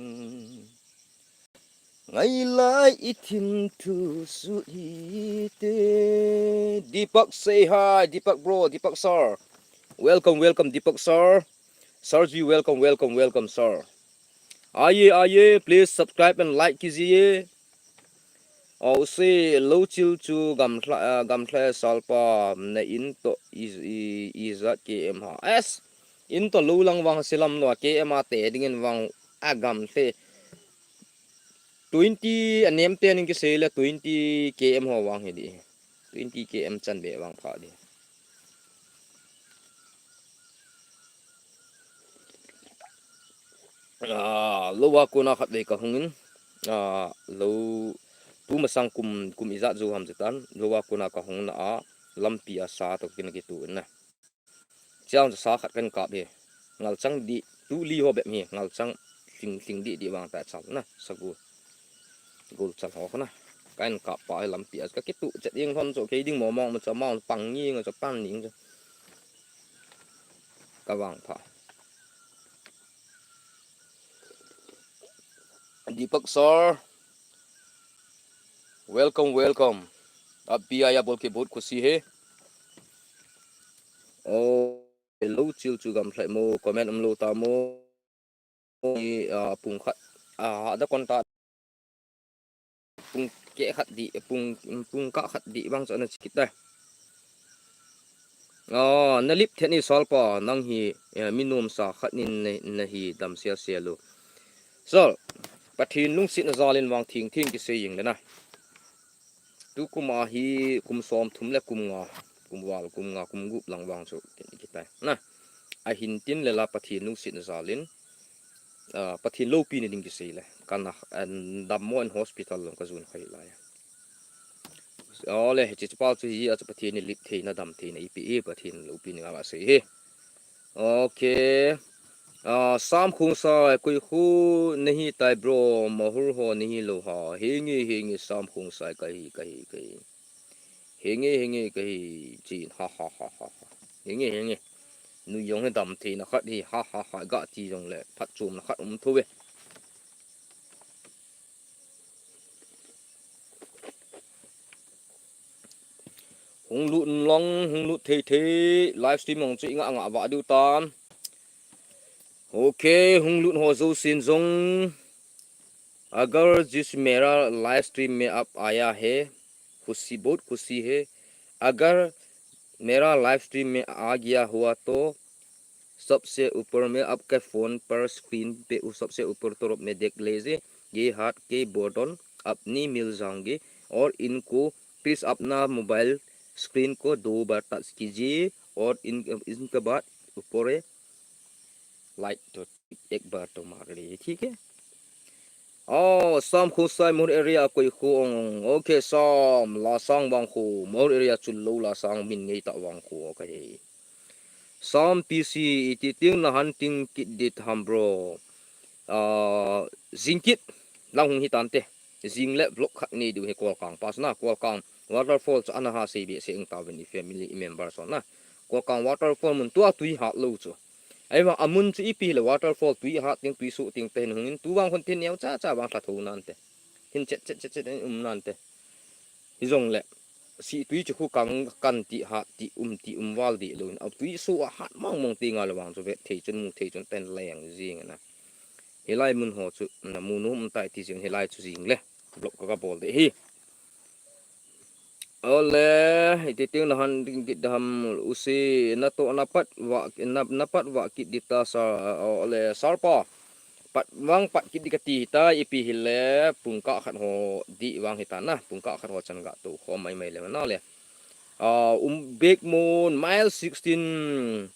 ngày lại ít him thu su hi te Deepak say hi Deepak bro Deepak sir welcome welcome Deepak sir Sirji welcome sir आइए please subscribe and like कीजिए और उसे लो चिल चू गमथला सालपा ने इन तो इज़ के एम हा एस इन तो लो लंग वांग सिलम नो के एम आते दिंगन वांग agam थे 20 अनेम ते निंग के सेले 20 के एम हो वांग हे दी 20 के एम चन बे वांग फा दी लो wa ko na khat le ka hungin lo tu masang kum iza zo ham jitan lo wa ko na ka hung na lampi a sa to kin ki tu na chang sa khat kan ka be ngal chang di tu li ho be mi ngal chang ting di wang ta chal na sagu gol chal ho na kan ka pa lampi as ka ki tu chet yeng hon so ke ding mo mong ma cha ma pang ni nga cha pan ning ka wang pha Deepak sir welcome अब भी आया बोल के बहुत खुशी है ओ lo chill chu gam thlai mo comment lo ta mo pung khat da kon ta pung kẽ khát đi pung cả khát đi bang cho nó chít đây nó lip thế này sol pa nang hi minum sa khát nín na hi đam xia xia lu so pathin lung sit na zalin wang thing thing ki saying le na tu kuma hi kum som thum le kum nga kum wal kum nga kum gup lang wang chu ki tai na a hin tin le la pathin lung sit na zalin pathin lo pi ni ding ki sei le kana an dam mo hospital long ka zun khai la ole chi pa chu hi a chu pathin ni lip the na dam the na ipi e pathin lo pi ni nga sei he okay sam khung sa koi khu nahi tai bro mahur ho nahi lo ha hingi sam khung sa kai hingi chin ha hingi nu yong dam thi na khat hi ha ga ti yong le phat chum na khat thu we hung lu the livestream mong chi nga wa du tan okay hung lu ho zo sin zong अगर जिस मेरा live stream में आप आया है खुशी बहुत खुशी है अगर मेरा लाइव स्ट्रीम में आ गया हुआ तो सबसे ऊपर में आपके फ़ोन पर स्क्रीन पे सबसे ऊपर तरफ में देख लीजिए ये हाथ के बटन अपनी मिल जाएंगे और इनको प्लीज़ अपना मोबाइल स्क्रीन को 2 बार टच कीजिए और इनके बाद ऊपर लाइक तो एक बार तो मार लीजिए ठीक है some khu sai more area koi khu okay some la sang bang khu more area chul lo la sang min ngei ta wang khu okay some pc iti ting na hunting kit dit ham bro jing kit lang hung hitan te jing le vlog khat ni du he kolkang pas na kolkang waterfall cha ana ha se bi se eng ta ni family members on na kolkang waterfall mun tua tui ha lo chu ai wa amun chu ipi le waterfall tui ha ting tui su ting ten hungin tu wang kon tin neu cha wang tha thu nan te hin chet nan te hi jong le si tui chu khu kang kan ti ha ti wal di lo au tui su ha mong ti nga le wang chu ve thei chun ten leng jing na helai mun ho chu na munum tai ti jing helai chu jing le blok ka bol de hi ole iti ting na han ding kit dam usi na to napat wa kit dita sa ole sarpa pat wang pat kit dikati ta ipi hile pungka khat ho di wang hitana pungka khat ho chan ga to kho mai le na le big moon mile 16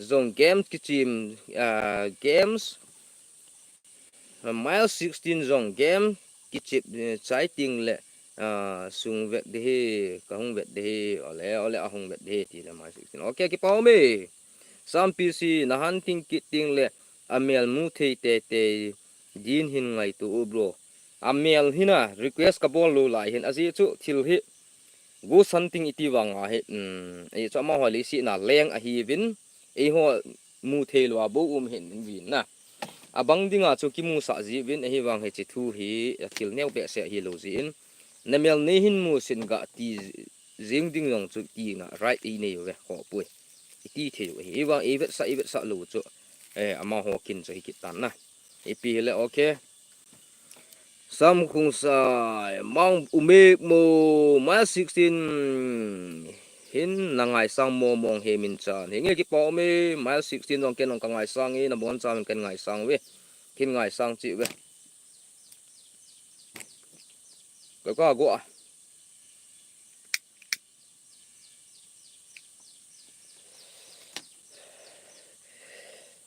zone games kichim games mile 16 zone game kichip chai ting le sung vẹt đi kahung vẹt đi ole ahung vẹt đi thì là mai 16 okay ki pau me sam pc na han ting ki ting le amel mu thei te din hin ngai tu bro amel hina request ka bol lu lai hin azi chu thil hi go something iti wanga he e cha ma holi si na leng a hi vin e ho mu thei lo bo hin vin na abang dinga chu ki mu sa ji vin e hi wang he chi thu hi thil neu be se hi lo ji in namel ne hin mu sin ga ti jing ding yong chu ti na right i ne we ho pui ti the we wa e vet sa lu chu ama ho kin chu hi ki tan na e pi le okay sam khung sa mang umek mo ma 16 hin na ngai sang mo mong he min chan he nge ki pa me ma 16 dong ken ong ka ngai sang e na bon chan ken ngai sang we kin ngai sang chi we ka go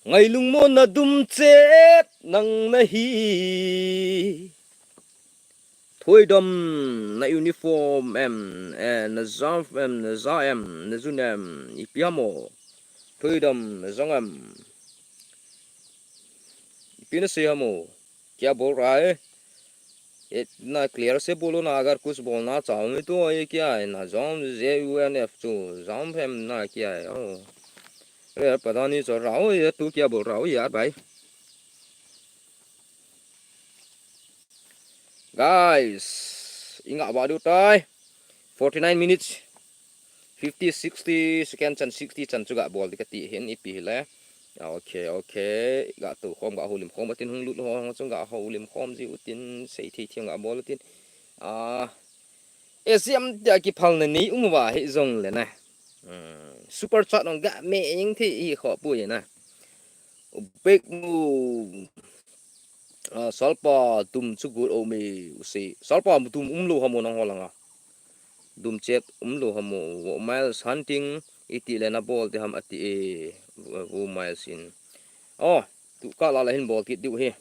ngày lung môn na đum chết nang na hi thôi đâm na uniform em na zam em na za em na zun em ipiamo thôi đâm na zong em ipina se hamo क्या बोल रहा है इतना क्लियर से बोलो ना अगर कुछ बोलना चाहोगे तो ये क्या है ना जाम जे यूएनएफ जो जाम फेम ना क्या है अरे पता नहीं चल रहा हूँ ये तू क्या बोल रहा हो यार भाई guys ingat baru tay 49 minutes 50 60 sekian chan 60 chan juga bol dikati hin ipi le okay ga tu khom ga hulim khom batin hung lut ho chung ga hulim khom ji utin sei thi thiang ga bol tin à Asian dia ki phal na ni umwa hi zong le na super chat on ga me ing thi hi kho pu ye na big mu salpa tum chu gu o me se salpa tum lu hamo na holanga dum chet lu hamo miles hunting iti le na bol te ham ati e miles in oh tu ka la hin bol ki du he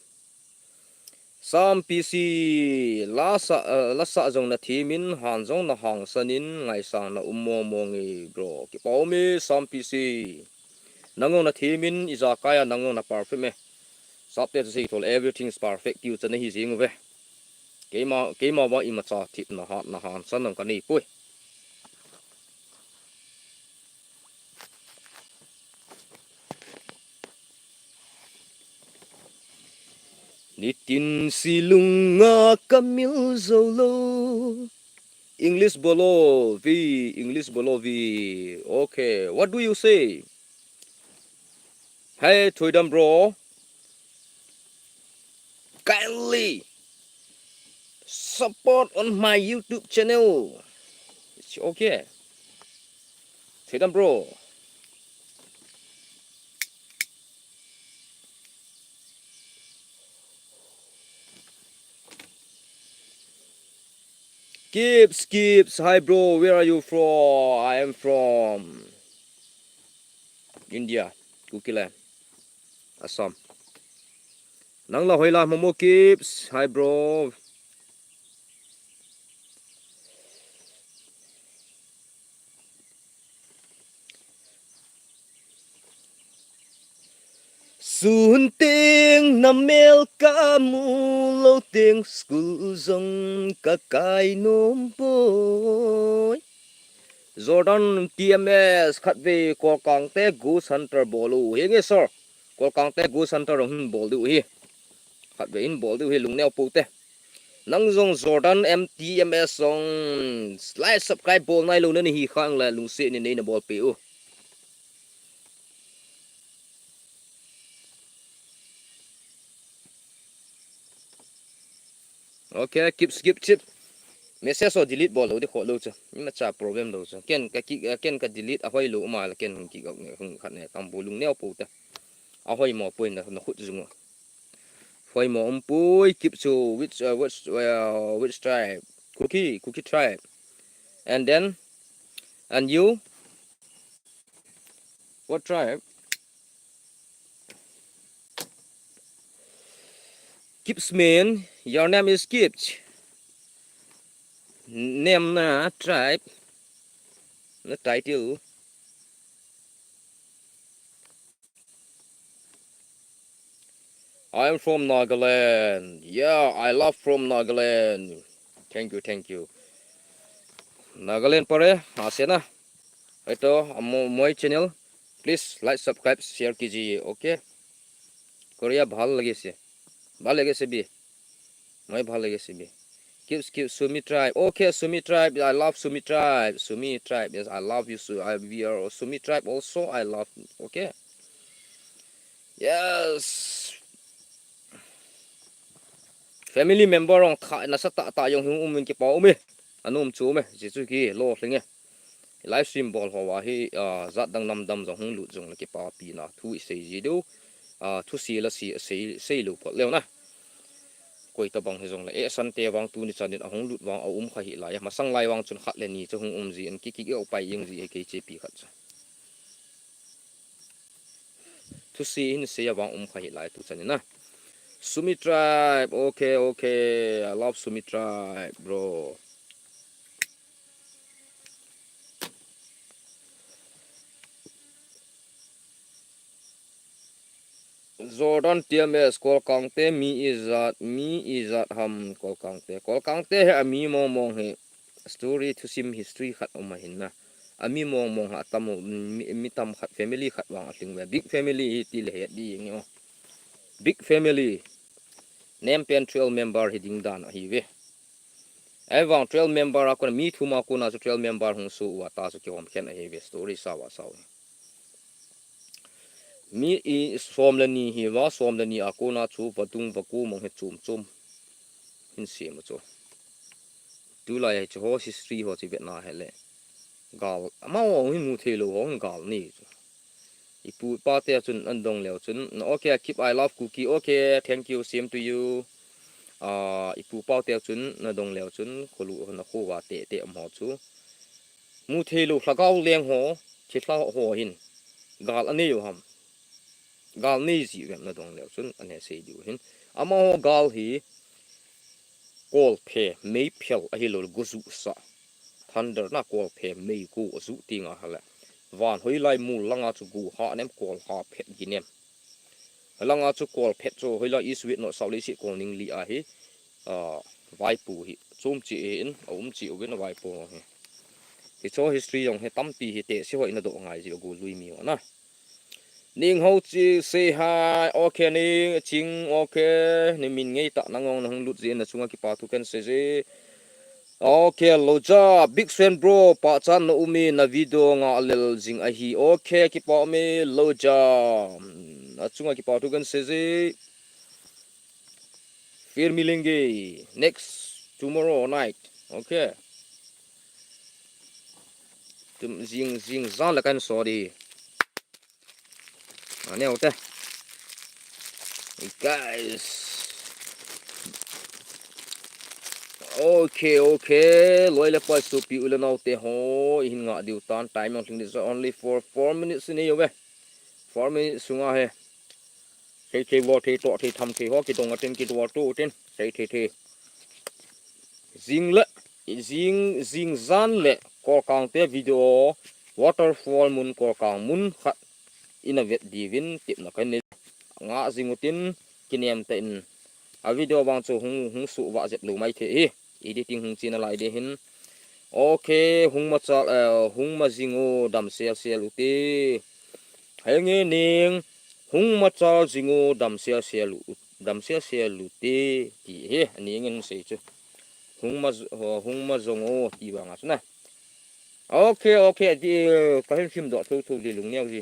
sam pc lasa jong na thimin han jong na hang sanin ngai sang na ummo mongi bro ki pawmi sam pc nangong na thimin iza kaya nangong na perfect me sapte se thol everything is perfect you chana hi jing ve keima wa ima cha thip na han sanam ka ni pui nitin silunga kamil zolo English bolo vi okay what do you say hey thoidam bro kindly support on my YouTube channel. It's okay. Thoidam bro. Skips. Hi bro, where are you from? I am from India, Kukilan, Assam. Nang la hoila momo Kips. Hi bro. Sun ting na mel ka mu lo ting school zong ka kai nom boy. Jordan TMS khát về kolkang te goose hunter bolu hi nghe sir kolkang te goose hunter rong bol du hi khát về in bol du hi lung neo pu te nang zong Jordan MTMS song like subscribe bol nai lo ne hi khang la lung se ni nei na bol pe u okay keep skip chip message or delete bol lo de kho lo cha ni ma cha problem lo cha ken ka delete a hoi lo ma la ken ki gak ne hung khat ne tam bu lung neo pu te a hoi mo pu na khut zung Phơi mò pui keep to which tribe cookie tribe and then and you what tribe Kips mean your name is Kips name na tribe na title I am from Nagaland yeah I love from Nagaland thank you Nagaland pare asena ito my channel please like subscribe share कीजिए okay Korea ভাল লাগিছে বি মই ভাল লাগিছে B Keep Sumi tribe. Okay, Sumi tribe. I love Sumi tribe. Sumi tribe. Yes, I love you. We are Sumi tribe also. I love. Okay. Yes. Family member on nasa ta yung hung ki pa umi. Anom chu me. Jisu ki lo linge. Live stream ball ho wa hi zat dang nam dam jong hung lu jong ki pa pi na thu se ji do thu si la si lu po leo na. Koi ta bang hezong la e san te wang tu ni chanin ahong lut wang a kha hi la ya masang lai wang chun khat le ni chu hung ji an ki o pai ying ji ke che pi khat cha tu si in se ya wang kha hi lai tu chanin na Sumi tribe okay I love Sumi tribe bro Jordan TMS kolkang te mi is that ham kolkang te a mi mong he story to sim history khat o ma hin na ami mong ha tam mi tam khat family khat wang ating big family ti le he di ngi big family name pen trail member hiding dan hi ve ai trail member akon mi thuma ko na trail member hungsoh wa ta su ki hom khen hi ve story sa mi i som la ni hi wa som la ni akona chu patung baku mong he chum hin se ma chu tu lại cho ho history ho chi Việt Nam hay lệ gal mà ông hi mu thề lo ông gal ni ipu pa te chun an dong leo chun okay keep I love cookie okay thank you same to you ipu pa te chun na dong leo chun kholu na kho wa te mo chu mu thề lo hlagau leng ho chi hla ho hin gal ani yo ham gal ni ji na dong leo chun an he sei du hin ama ho gal hi kol phe mei phel a hi lo guzu sa thunder na kol phe mei ku zu tinga hala van hoi lai mu langa chu gu ha nem kol ha phet ginem langa chu kol phet chu hoi lai iswit no sauli si kol ning li a hi vai pu hi chum chi in chi win vai pu hi ti cho history yong he tam pi hi te si hoi na do ngai ji gu lui mi na ning ho chi say hi okay ni ching okay ni min ngei ta nangong nang lut ji na chunga ki pa tu kan se je okay loja big fan bro pa chan no umi na video nga lel jing a hi okay ki pa me loja achunga ki pa tu kan se je फिर मिलेंगे next tomorrow night okay tum jing zan la kan sorry anh em guys okay loi le pa su pi ulen out te ho in nga diu tan time on thing is only for 4 minutes ni yo 4 minutes sunga he thei wo thei to thei tham thei ho ki tong aten ki to to ten thei jing le jing zan le kolkang te video waterfall mun kolkang mun khat in a vet divin tip na kan nga jingutin kinem te in a video bang chu hung su wa jet lu mai the hi editing hung china lai de hin okay hung ma cha hung ma jingo dam se lu te henge ning hung ma cha jingo dam se lu te ti he ani ngin se chu hung ma zongo ti wa nga na okay di ka hin phim do thu li lung neo ji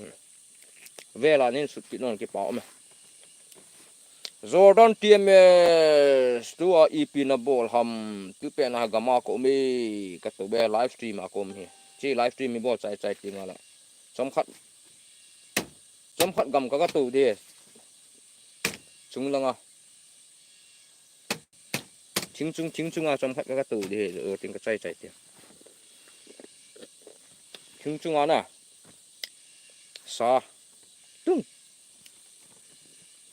ve la nen su pi non ke pa ma Jordan TMS tua EP na bol ham tu pe na gama ko mi ka to be live stream a kom hi chi live stream mi bol chai ti ngala chom khat gam ka tu de chung langa ching chung a chom khat ka tu de ting ka chai ti chung a na sa tung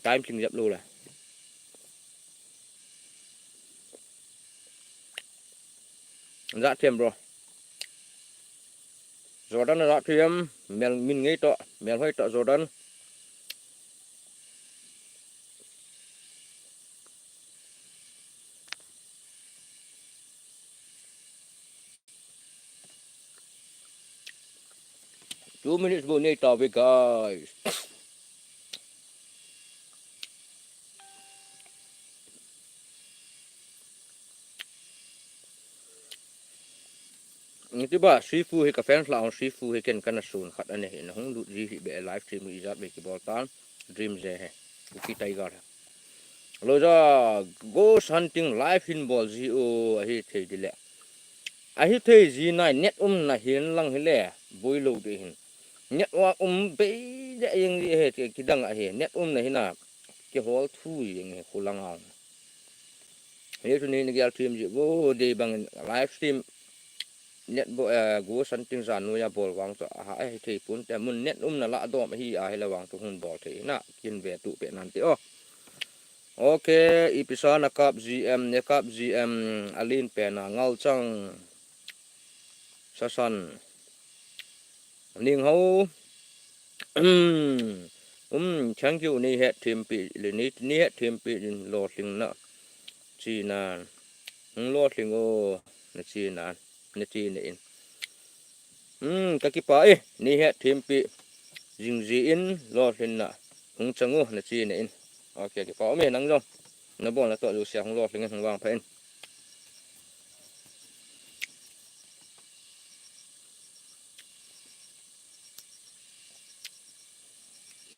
time ching dap lu la dạ thêm bro Jordan dạ thêm mình nghĩ to mình phải to Jordan two minutes bo ni to với guys như ba seafood hay cà phê lao seafood hay ken kana sun khat ane hin hong du ji be live stream ri jat be ki bol tan dream je hai ki tiger lo ja go hunting live in bol ji o hi thei dile a hi thei ji nai net na hin lang hi le boi lo de hin net wa be de yeng ji he ki dang a he net na hi na ki hol thu yeng he khulang ang he tu ni gal stream ji go de bang live stream net bo go hunting zan no ya bol wang to ha ai thei pun te mun net na la do ma hi a he la wang to hun bol thei na kin ve tu pe nan ti o okay episode na kap gm alin pe na ngal chang sasan ning ho thank you ni het thêm pi le ni het thêm pi lo ting na chi na lo ting o na chi na na chi ne in ka ki pa ni het thêm pi jing ji in lo tin na hung changu na chi ne in okay ki pa me nang jong na bon la to lu sia hung lo ting hung wang phen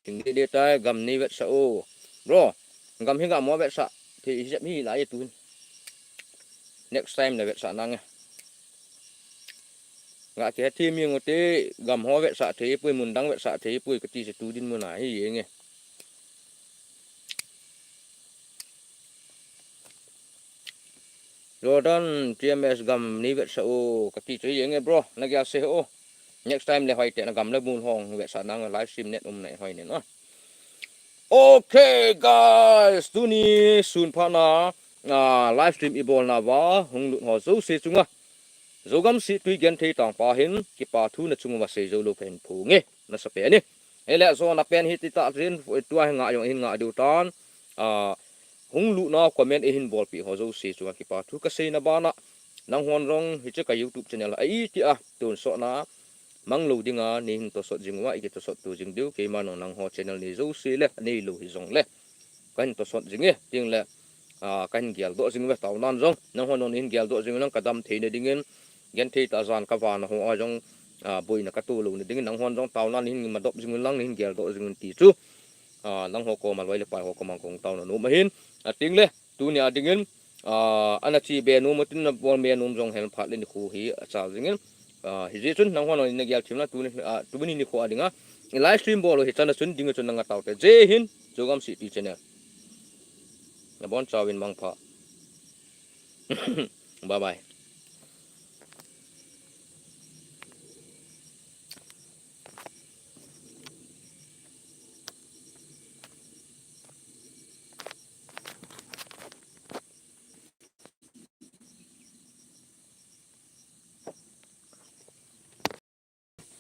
ting đi tai gam ni vet sa o bro gam hi gam mo vet sa thì sẽ mi lại tu next time là vẹt sạ năng ngã cái thêm miếng một tí gầm hoa vẹt sạ thế bơi mùn đắng vẹt sạ thế bơi cái tí sẽ tú din mùn nải gì nghe rồi dan TMS gam ni vẹt sạ ô cái tí chơi nghe bro nó kia sẽ ô next time là hoài tệ nó gầm nó mùn hong vẹt sạ năng livestream net này hoài này nó okay guys Tuni soon pana livestream ebol na va hung lut ho zo se chunga zogam si tui gen thei tang pa hin ki pa thu na chunga se zo lo pen phu nge na sa pe ni ele zo na pen hi ti ta rin tua nga yong hin nga du tan hung lu na comment e hin bol pi ho zo se chunga ki pa thu ka se na ba na nang hon rong hi che ka YouTube channel ai ti a tun so na mang lu dinga ni hin to so jing wa i to so tu jing du ke ma no nang ho channel ni zo se le ni lu hi zong le kan to so jing e ting le kan gial do jing we taw nan jong nang hon non hin gial do jing nang kadam the ne dingin gen thei ta zan ka van ho a jong boi na ka tu lu ne ding nang hon jong taw nan hin ma dop jing lang hin gial do jing ti chu nang ho ko ma wai le pai ho ko mang kong taw na no ma hin ting le tu nya dingin anachi be no mutin na bol me num jong hel phat le ni khu hi cha jingin hi je chun nang hon ne gial thim na tu ni ni ko adinga live stream bol hi chana chun ding chun nang taw te je hin jogam si ti channel na bon chawin mang pha bye bye